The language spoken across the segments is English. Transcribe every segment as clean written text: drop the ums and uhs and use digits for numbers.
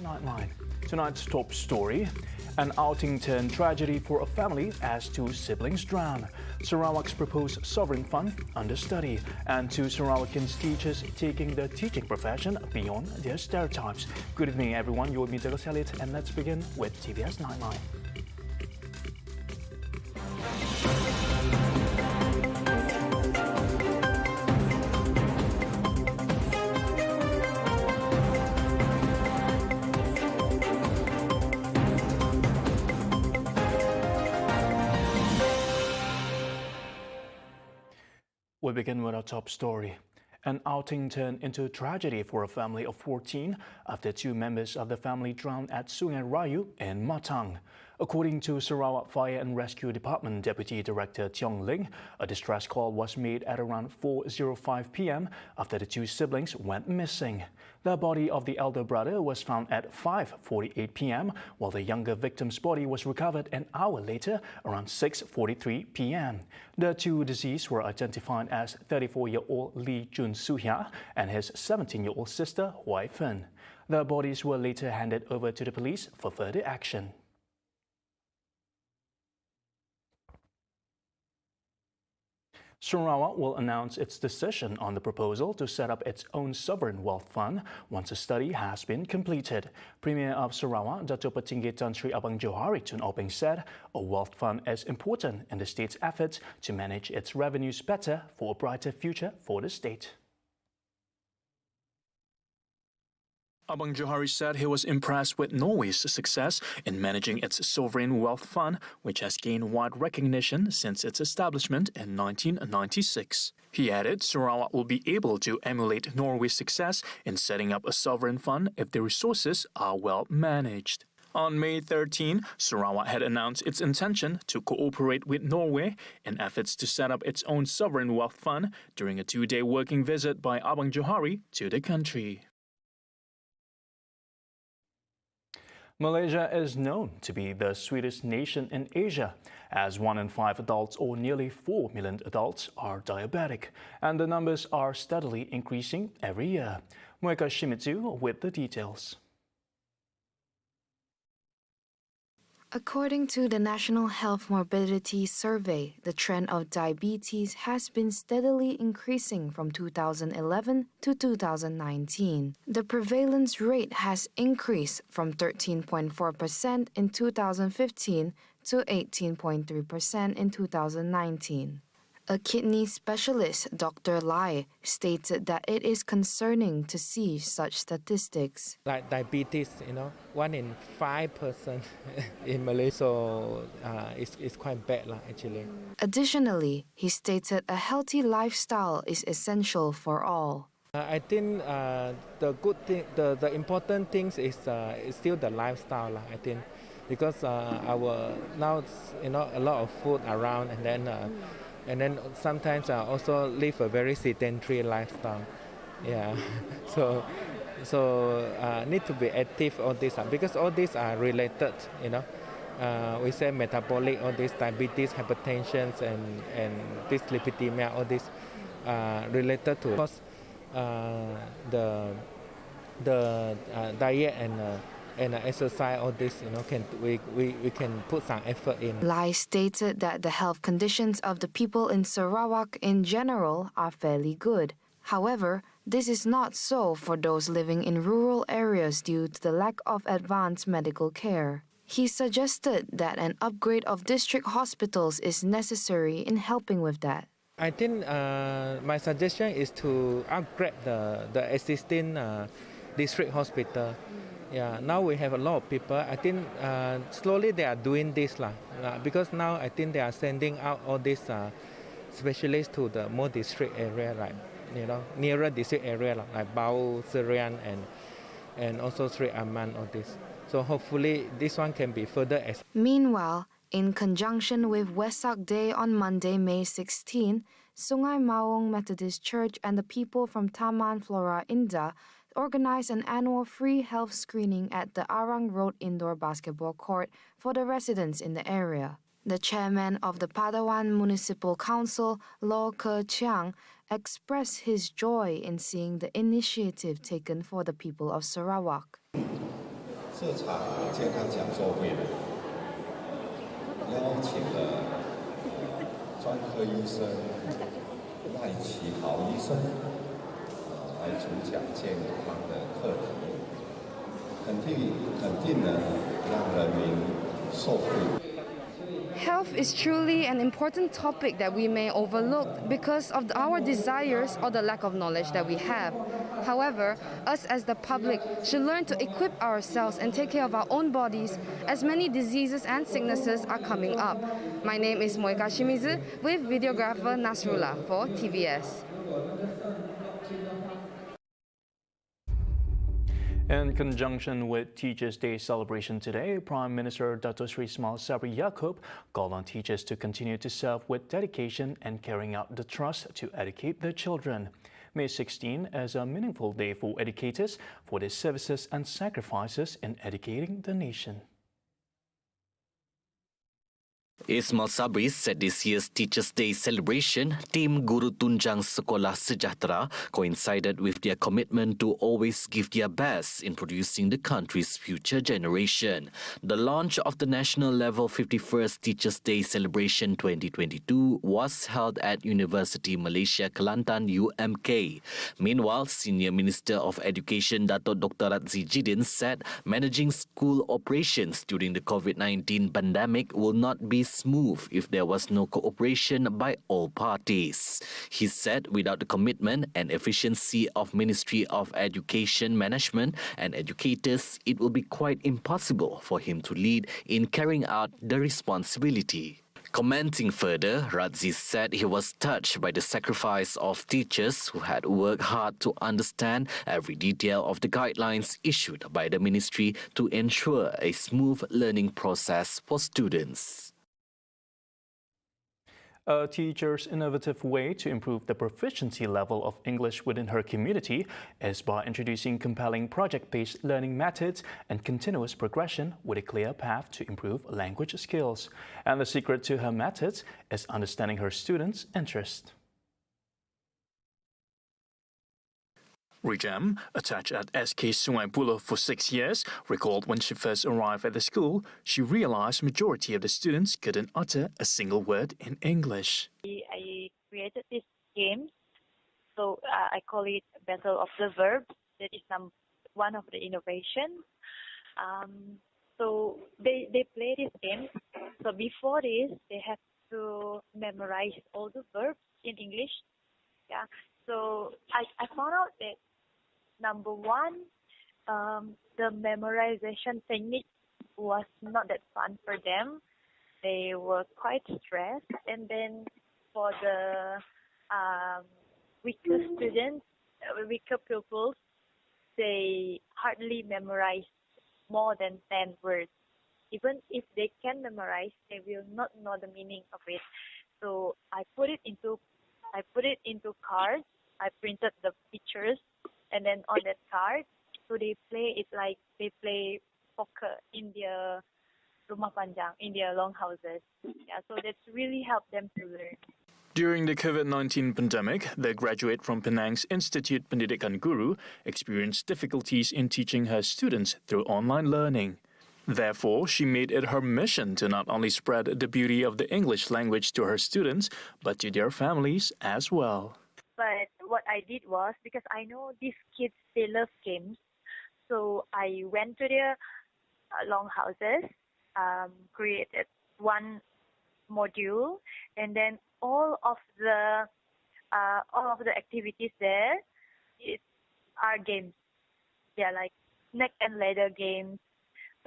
Nightline. Tonight's top story: an outing turned tragedy for a family as two siblings drown. Sarawak's proposed sovereign fund under study, and two Sarawak'S teachers taking the teaching profession beyond their stereotypes. Good evening, everyone. You're with me, Douglas Elliott, and let's begin with TVS Nightline. We begin with our top story. An outing turned into tragedy for a family of 14 after two members of the family drowned at Sungai Rayu in Matang. According to Sarawak Fire and Rescue Department Deputy Director Tiong Ling, a distress call was made at around 4:05 p.m. after the two siblings went missing. The body of the elder brother was found at 5:48 p.m., while the younger victim's body was recovered an hour later around 6:43 p.m. The two deceased were identified as 34-year-old Lee Jun Suhya and his 17-year-old sister Huai Fen. The bodies were later handed over to the police for further action. Sarawak will announce its decision on the proposal to set up its own sovereign wealth fund once a study has been completed. Premier of Sarawak, Dato' Petinggi Tan Sri Abang Johari Tun Openg said a wealth fund is important in the state's efforts to manage its revenues better for a brighter future for the state. Abang Johari said he was impressed with Norway's success in managing its sovereign wealth fund, which has gained wide recognition since its establishment in 1996. He added Sarawak will be able to emulate Norway's success in setting up a sovereign fund if the resources are well managed. On May 13, Sarawak had announced its intention to cooperate with Norway in efforts to set up its own sovereign wealth fund during a two-day working visit by Abang Johari to the country. Malaysia is known to be the sweetest nation in Asia, as 1 in 5 adults, or nearly 4 million adults, are diabetic, and the numbers are steadily increasing every year. Mueka Shimizu with the details. According to the National Health Morbidity Survey, the trend of diabetes has been steadily increasing from 2011 to 2019. The prevalence rate has increased from 13.4% in 2015 to 18.3% in 2019. A kidney specialist, Dr. Lai, stated that it is concerning to see such statistics. Like diabetes, 1 in 5 person in Malaysia, so it's quite bad actually. Additionally, he stated a healthy lifestyle is essential for all. I think the good thing, the important things is still the lifestyle, I think, because our now a lot of food around, and then sometimes I also live a very sedentary lifestyle. Yeah, so need to be active, all this, because all these are related, we say metabolic, all this diabetes, hypertension, and this lipidemia, all this related to because the diet and exercise, all this, we can put some effort in. Lai stated that the health conditions of the people in Sarawak in general are fairly good. However, this is not so for those living in rural areas due to the lack of advanced medical care. He suggested that an upgrade of district hospitals is necessary in helping with that. I think my suggestion is to upgrade the existing district hospital. Yeah, now we have a lot of people. I think slowly they are doing this because now I think they are sending out all these specialists to the more district area, like nearer district area like Bau, Serian, and also Sri Aman, all this. So hopefully this one can be further. Meanwhile, in conjunction with WESAK Day on Monday, May 16, Sungai Maung Methodist Church and the people from Taman Flora Indah organized an annual free health screening at the Arang Road Indoor Basketball Court for the residents in the area. The chairman of the Padawan Municipal Council, Law Ke Chiang, expressed his joy in seeing the initiative taken for the people of Sarawak. 这场健康讲座会呢，邀请了专科医生赖其豪医生，来主讲健康的课题，肯定呢让人民受惠。 Health is truly an important topic that we may overlook because of our desires or the lack of knowledge that we have. However, us as the public should learn to equip ourselves and take care of our own bodies as many diseases and sicknesses are coming up. My name is Moika Shimizu with videographer Nasrullah for TVS. In conjunction with Teachers' Day celebration today, Prime Minister Dato Sri Ismail Sabri Yaakob called on teachers to continue to serve with dedication and carrying out the trust to educate their children. May 16 is a meaningful day for educators for their services and sacrifices in educating the nation. Ismail Sabri said this year's Teachers' Day celebration, Tim Guru Tunjang Sekolah Sejahtera, coincided with their commitment to always give their best in producing the country's future generation. The launch of the national level 51st Teachers' Day celebration 2022 was held at University Malaysia Kelantan UMK. Meanwhile, Senior Minister of Education Dato Dr. Razzie Jidin said managing school operations during the COVID-19 pandemic will not be smooth if there was no cooperation by all parties. He said without the commitment and efficiency of Ministry of Education Management and educators, it will be quite impossible for him to lead in carrying out the responsibility. Commenting further, Razzie said he was touched by the sacrifice of teachers who had worked hard to understand every detail of the guidelines issued by the ministry to ensure a smooth learning process for students. A teacher's innovative way to improve the proficiency level of English within her community is by introducing compelling project-based learning methods and continuous progression with a clear path to improve language skills. And the secret to her methods is understanding her students' interests. Rijam, attached at SK Sungai Buloh for 6 years, recalled when she first arrived at the school, she realized majority of the students couldn't utter a single word in English. I created this game, so I call it Battle of the Verbs. That is one of the innovations. So they play this game. So before this, they have to memorize all the verbs in English. Yeah. So I found out that number one, the memorization technique was not that fun for them. They were quite stressed. And then for the weaker students, weaker pupils, they hardly memorize more than 10 words. Even if they can memorize, they will not know the meaning of it. So I put it into cards. I printed the pictures, and then on that card, so they play it like they play poker in their rumah panjang, in their long houses. Yeah, so that's really helped them to learn. During the COVID-19 pandemic, the graduate from Penang's Institute Pendidikan Guru experienced difficulties in teaching her students through online learning. Therefore, she made it her mission to not only spread the beauty of the English language to her students, but to their families as well. But what I did was, because I know these kids, they love games, so I went to their long houses, created one module, and then all of the activities there are games. Yeah, like neck and ladder games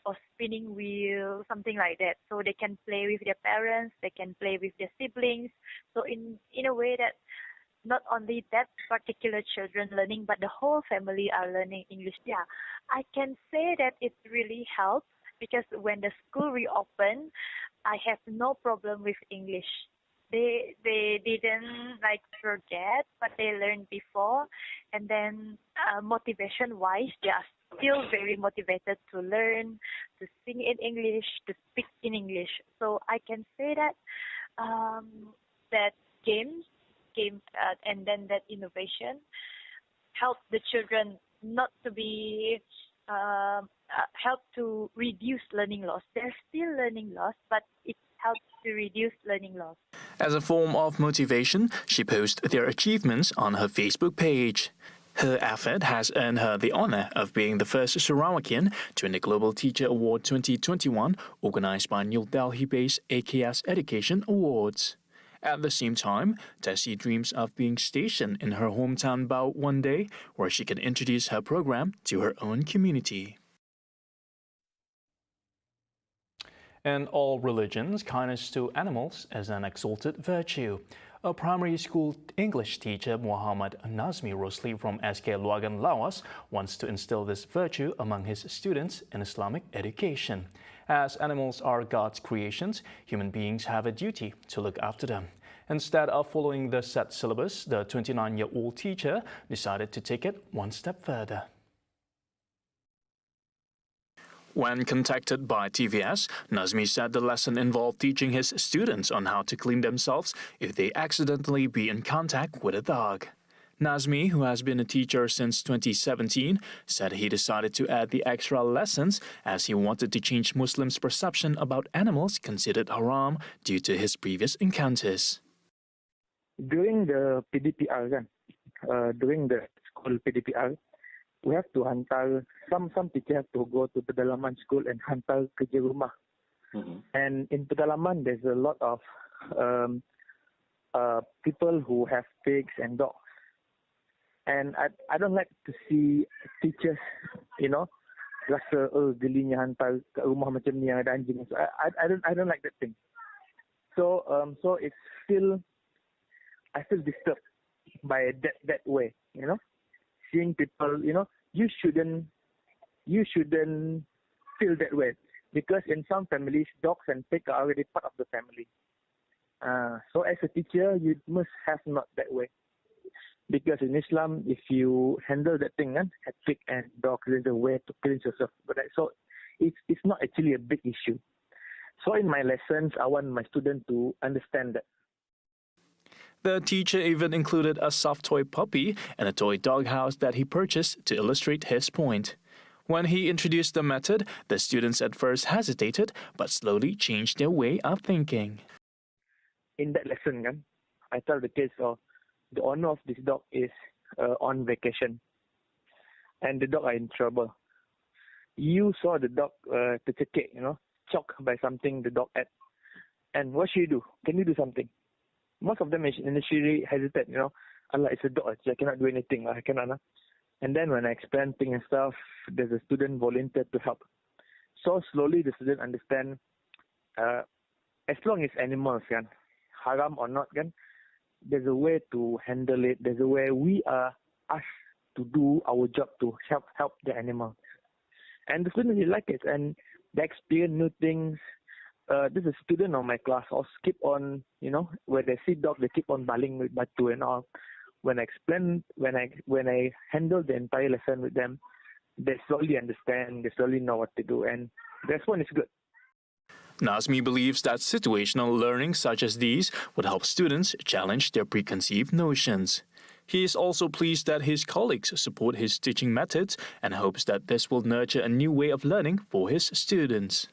or spinning wheel, something like that. So they can play with their parents, they can play with their siblings. So in a way that not only that particular children learning, but the whole family are learning English. Yeah, I can say that it really helped because when the school reopened, I have no problem with English. They didn't forget what they learned before, and then motivation-wise, they are still very motivated to learn, to sing in English, to speak in English. So I can say that that games and then that innovation help the children not to be help to reduce learning loss. There's still learning loss, but it helps to reduce learning loss. As a form of motivation, she posts their achievements on her Facebook page. Her effort has earned her the honor of being the first Sarawakian to win the Global Teacher Award 2021, organized by New Delhi-based AKS Education Awards. At the same time, Tessie dreams of being stationed in her hometown Bao one day, where she can introduce her program to her own community. In all religions, kindness to animals is an exalted virtue. A primary school English teacher, Muhammad Nazmi Rosli from SK Luagan, Laos, wants to instill this virtue among his students in Islamic education. As animals are God's creations, human beings have a duty to look after them. Instead of following the set syllabus, the 29-year-old teacher decided to take it one step further. When contacted by TVS, Nazmi said the lesson involved teaching his students on how to clean themselves if they accidentally be in contact with a dog. Nazmi, who has been a teacher since 2017, said he decided to add the extra lessons as he wanted to change Muslims' perception about animals considered haram due to his previous encounters. During the PDPR, during the school PDPR, we have to hantar, some teachers have to go to pedalaman school and hantar kerja rumah. And in pedalaman, there's a lot of people who have pigs and dogs. And I don't like to see teachers, rasa gelinya hantar ke rumah macam ni ada anjing. So I don't like that thing. So I feel disturbed by that way, seeing people, you shouldn't feel that way, because in some families, dogs and pigs are already part of the family. So as a teacher, you must have not that way, because in Islam, if you handle that thing, pig and dog, there's a way to cleanse yourself. So it's not actually a big issue. So in my lessons, I want my students to understand that. The teacher even included a soft toy puppy and a toy doghouse that he purchased to illustrate his point. When he introduced the method, the students at first hesitated but slowly changed their way of thinking. In that lesson, I tell the kids, the owner of this dog is on vacation and the dog are in trouble. You saw the dog tercekik, choked by something the dog ate. And what should you do? Can you do something? Most of them initially hesitate, Allah, it's a dog, I cannot do anything, I cannot. And then when I explain things and stuff, there's a student volunteered to help. So slowly the student understand, as long as animals, haram or not, there's a way to handle it, there's a way we are asked to do our job to help the animal. And the students really like it, and they experience new things. This is a student of my class also keep on, when they see dog, they keep on baling with batu and all. When I handle the entire lesson with them, they slowly understand, they slowly know what to do, and the response is good. Nazmi believes that situational learning such as these would help students challenge their preconceived notions. He is also pleased that his colleagues support his teaching methods and hopes that this will nurture a new way of learning for his students.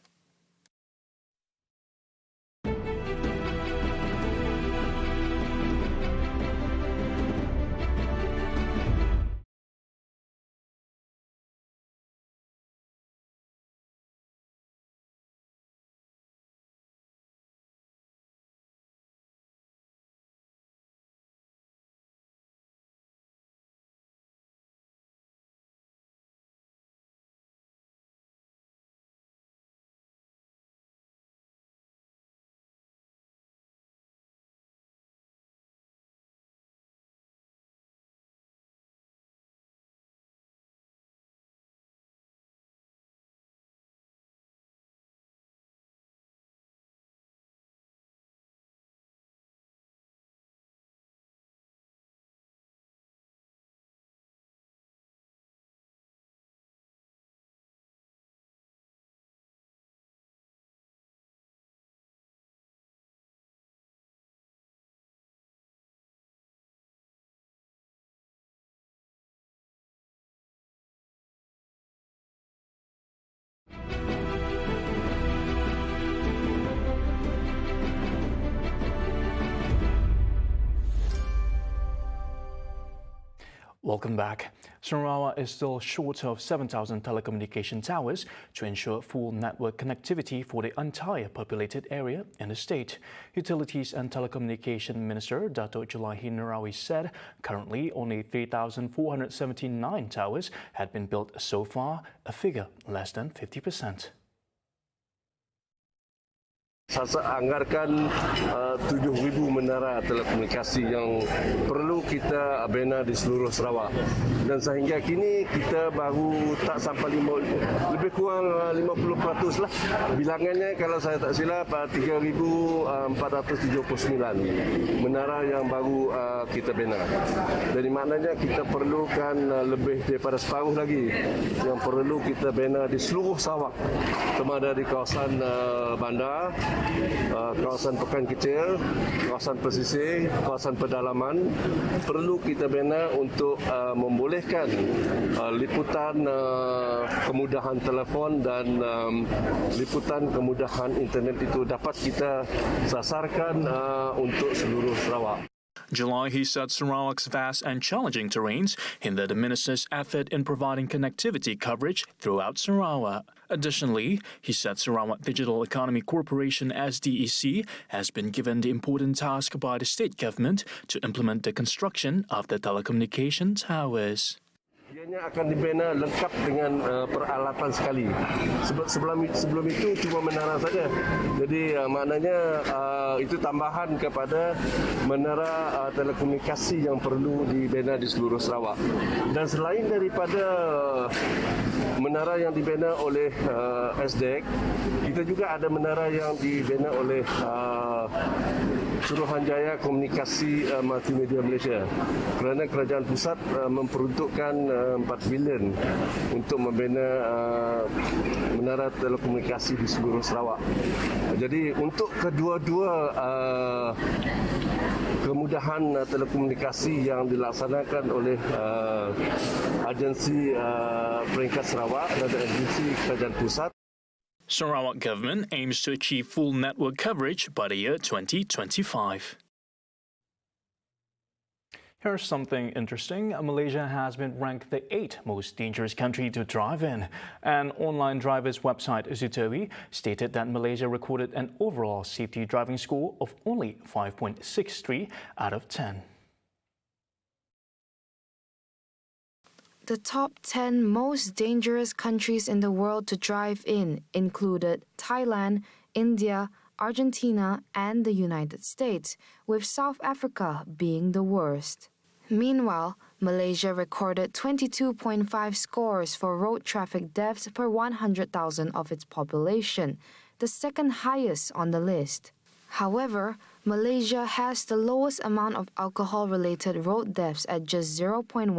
Welcome back. Sarawak is still short of 7,000 telecommunication towers to ensure full network connectivity for the entire populated area in the state. Utilities and Telecommunication Minister Dato' Julaihi Nurawi said currently only 3,479 towers had been built so far, a figure less than 50%. SASA anggarkan 7,000 menara telekomunikasi yang perlu kita bina di seluruh Sarawak. Dan sehingga kini kita baru tak sampai lebih kurang 50% lah. Bilangannya kalau saya tak silap 3,479 menara yang baru kita bina. Jadi maknanya kita perlukan lebih daripada separuh lagi yang perlu kita bina di seluruh Sarawak. Sama ada di kawasan bandar, kawasan pekan kecil, kawasan pesisir, kawasan pedalaman, perlu kita bina untuk membolehkan liputan kemudahan telefon dan liputan kemudahan internet itu dapat kita sasarkan untuk seluruh Sarawak. Julaihi said Sarawak's vast and challenging terrains hinder the minister's effort in providing connectivity coverage throughout Sarawak. Additionally, he said Sarawak Digital Economy Corporation (SDEC) has been given the important task by the state government to implement the construction of the telecommunication towers. Ianya akan dibina lengkap dengan peralatan sekali. Sebelum itu cuma menara saja. Jadi maknanya itu tambahan kepada menara telekomunikasi yang perlu dibina di seluruh Sarawak. Dan selain daripada menara yang dibina oleh SDEC, kita juga ada menara yang dibina oleh Suruhanjaya Komunikasi Multimedia Malaysia. Kerana kerajaan pusat memperuntukkan 4 bilion untuk membina menara telekomunikasi di seluruh Sarawak. Jadi untuk kedua-dua kemudahan telekomunikasi yang dilaksanakan oleh agensi peringkat Sarawak dan agensi kerajaan pusat, Sarawak government aims to achieve full network coverage by the year 2025. Here's something interesting. Malaysia has been ranked the 8th most dangerous country to drive in. An online driver's website, JOKOWI, stated that Malaysia recorded an overall safety driving score of only 5.63 out of 10. The top 10 most dangerous countries in the world to drive in included Thailand, India, Argentina, and the United States, with South Africa being the worst. Meanwhile, Malaysia recorded 22.5 scores for road traffic deaths per 100,000 of its population, the second highest on the list. However, Malaysia has the lowest amount of alcohol-related road deaths at just 0.1%,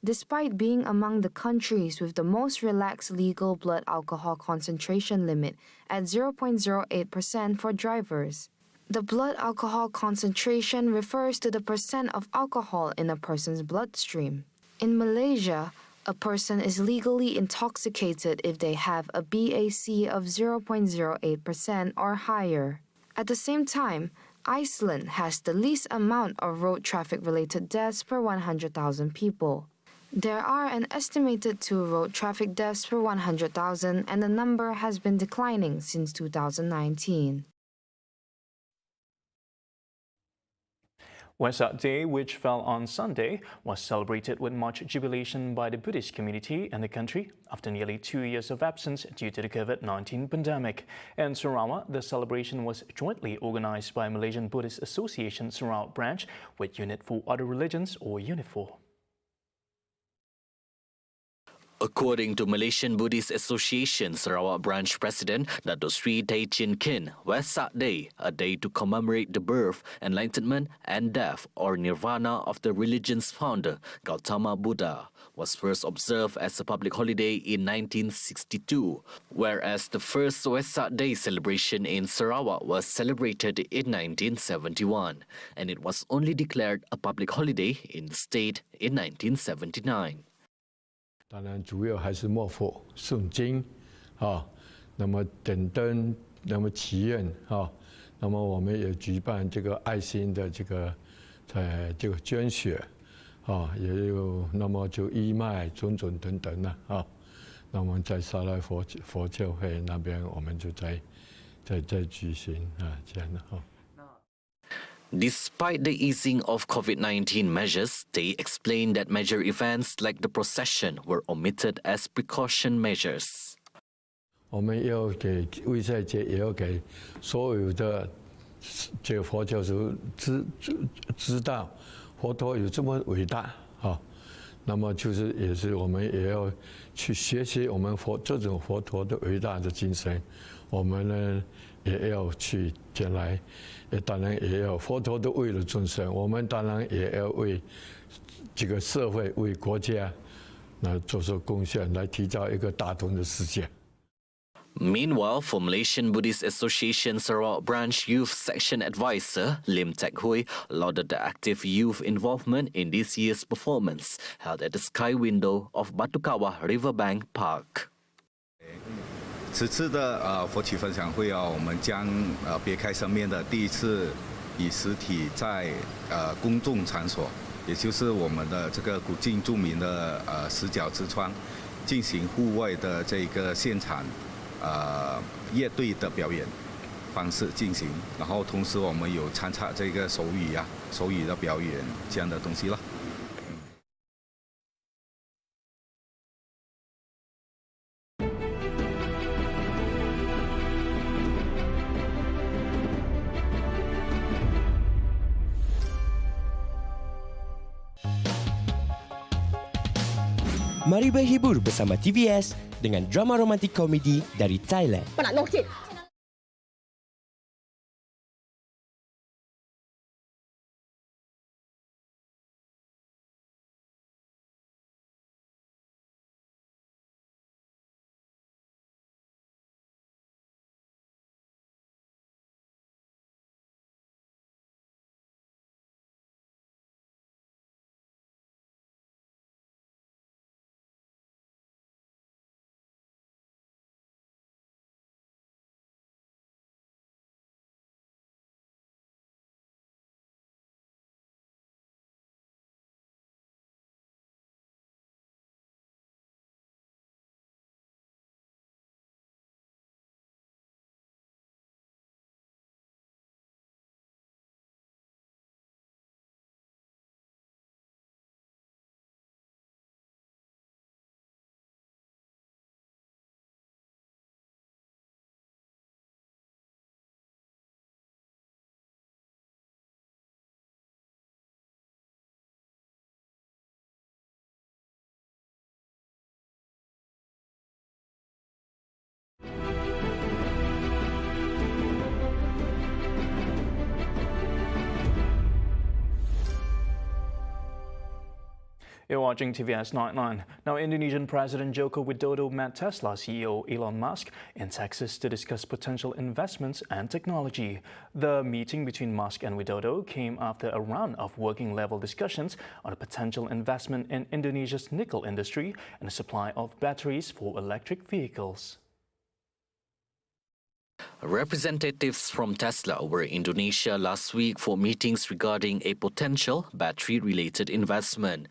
despite being among the countries with the most relaxed legal blood alcohol concentration limit at 0.08% for drivers. The blood alcohol concentration refers to the percent of alcohol in a person's bloodstream. In Malaysia, a person is legally intoxicated if they have a BAC of 0.08% or higher. At the same time, Iceland has the least amount of road traffic-related deaths per 100,000 people. There are an estimated 2 road traffic deaths per 100,000, and the number has been declining since 2019. WESAK Day, which fell on Sunday, was celebrated with much jubilation by the Buddhist community in the country after nearly 2 years of absence due to the COVID-19 pandemic. In Sarawak, the celebration was jointly organized by Malaysian Buddhist Association Sarawak branch with Unit for Other Religions, or UNIT4. According to Malaysian Buddhist Association Sarawak Branch President Dato' Sri Tay Chin Kin, WESAK Day, a day to commemorate the birth, enlightenment and death or nirvana of the religion's founder, Gautama Buddha, was first observed as a public holiday in 1962, whereas the first WESAK Day celebration in Sarawak was celebrated in 1971, and it was only declared a public holiday in the state in 1979. 当然，主要还是默佛、诵经，那么点灯，那么祈愿，那么我们也举办这个爱心的这个捐血，也有那么就义卖、种种等等啊。那么在沙来佛教会那边，我们就在举行这样的哈。Despite the easing of COVID-19 measures, they explained that major events like the procession were omitted as precaution measures. 我们要给卫赛节，也要给所有的这个佛教徒知道佛陀有这么伟大啊。那么就是也是我们也要去学习我们这种佛陀的伟大的精神。我们呢也要去将来，当然也要佛陀都为了众生，我们当然也要为这个社会、为国家做出贡献，来提造一个大同的世界。Meanwhile, for Malaysian Buddhist Association Sarawak Branch Youth Section Advisor Lim Teck Hui lauded the active youth involvement in this year's performance held at the Sky Window of Batukawa Riverbank Park. 此次的佛起分享会我们将别开生面的第一次以实体在公众场所，也就是我们的这个古晋著名的死角之窗，进行户外的这个现场乐队的表演方式进行，然后同时我们有参插这个手语的表演这样的东西了。Mari berhibur bersama TVS dengan drama romantik komedi dari Thailand. Penat lokit. You're watching TVS Nightline. Now, Indonesian President Joko Widodo met Tesla CEO Elon Musk in Texas to discuss potential investments and technology. The meeting between Musk and Widodo came after a round of working-level discussions on a potential investment in Indonesia's nickel industry and the supply of batteries for electric vehicles. Representatives from Tesla were in Indonesia last week for meetings regarding a potential battery-related investment.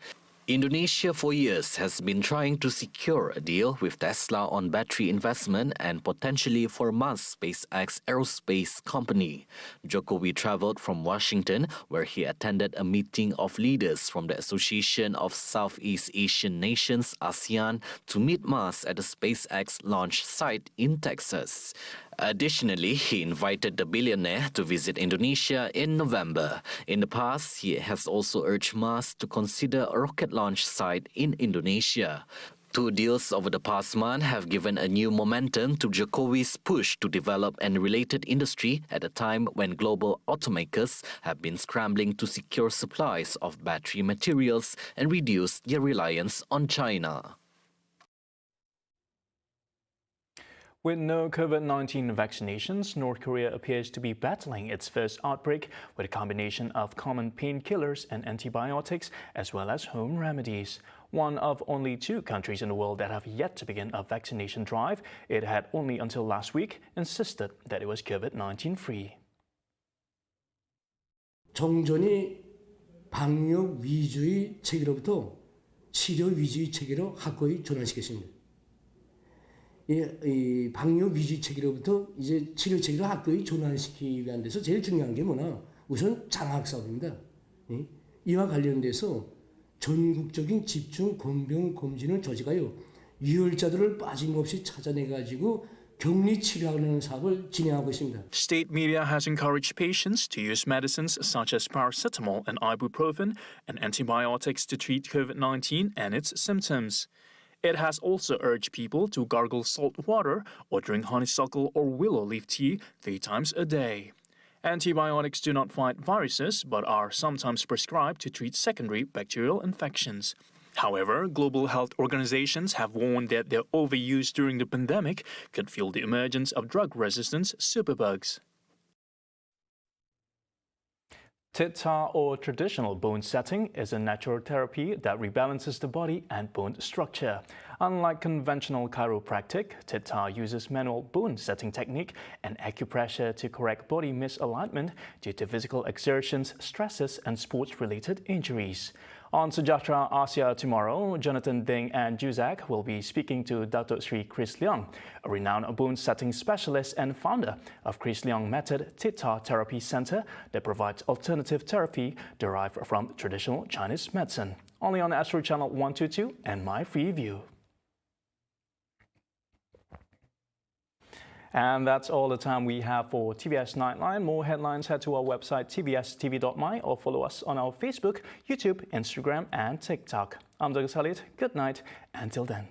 Indonesia for years has been trying to secure a deal with Tesla on battery investment and potentially for Musk's SpaceX aerospace company. Jokowi traveled from Washington, where he attended a meeting of leaders from the Association of Southeast Asian Nations, ASEAN, to meet Musk at the SpaceX launch site in Texas. Additionally, he invited the billionaire to visit Indonesia in November. In the past, he has also urged Musk to consider a rocket launch site in Indonesia. Two deals over the past month have given a new momentum to Jokowi's push to develop a related industry at a time when global automakers have been scrambling to secure supplies of battery materials and reduce their reliance on China. With no COVID-19 vaccinations, North Korea appears to be battling its first outbreak with a combination of common painkillers and antibiotics, as well as home remedies. One of only 2 countries in the world that have yet to begin a vaccination drive, it had only until last week insisted that it was COVID-19 free. 정전이 방역 위주의 체계로부터 치료 위주의 체계로 확고히 전환시켰습니다. 이 방역 위주의 체계로부터 이제 치료 체계로 확고히 전환시키기 위한 데서 제일 중요한 게 뭐냐? 우선 장학 사업입니다. 이와 관련돼서 전국적인 집중 공병 검진을 조직하여 유혈자들을 빠짐없이 찾아내가지고 격리 치료하는 사업을 진행하고 있습니다. State media has encouraged patients to use medicines such as paracetamol and ibuprofen and antibiotics to treat COVID-19 and its symptoms. It has also urged people to gargle salt water or drink honeysuckle or willow leaf tea 3 times a day. Antibiotics do not fight viruses but are sometimes prescribed to treat secondary bacterial infections. However, global health organizations have warned that their overuse during the pandemic could fuel the emergence of drug-resistant superbugs. Theta, or traditional bone setting, is a natural therapy that rebalances the body and bone structure. Unlike conventional chiropractic, Theta uses manual bone setting technique and acupressure to correct body misalignment due to physical exertions, stresses, and sports-related injuries. On Sejahtera Asia tomorrow, Jonathan Ding and WESAK will be speaking to Dato Sri Chris Leong, a renowned bone setting specialist and founder of Chris Leong Method Theta Therapy Center that provides alternative therapy derived from traditional Chinese medicine. Only on Astro Channel 122 and My Free View. And that's all the time we have for TVS Nightline. More headlines, head to our website TVSTVMY or follow us on our Facebook, YouTube, Instagram and TikTok. I'm Douglas Elliott. Good night. Until then.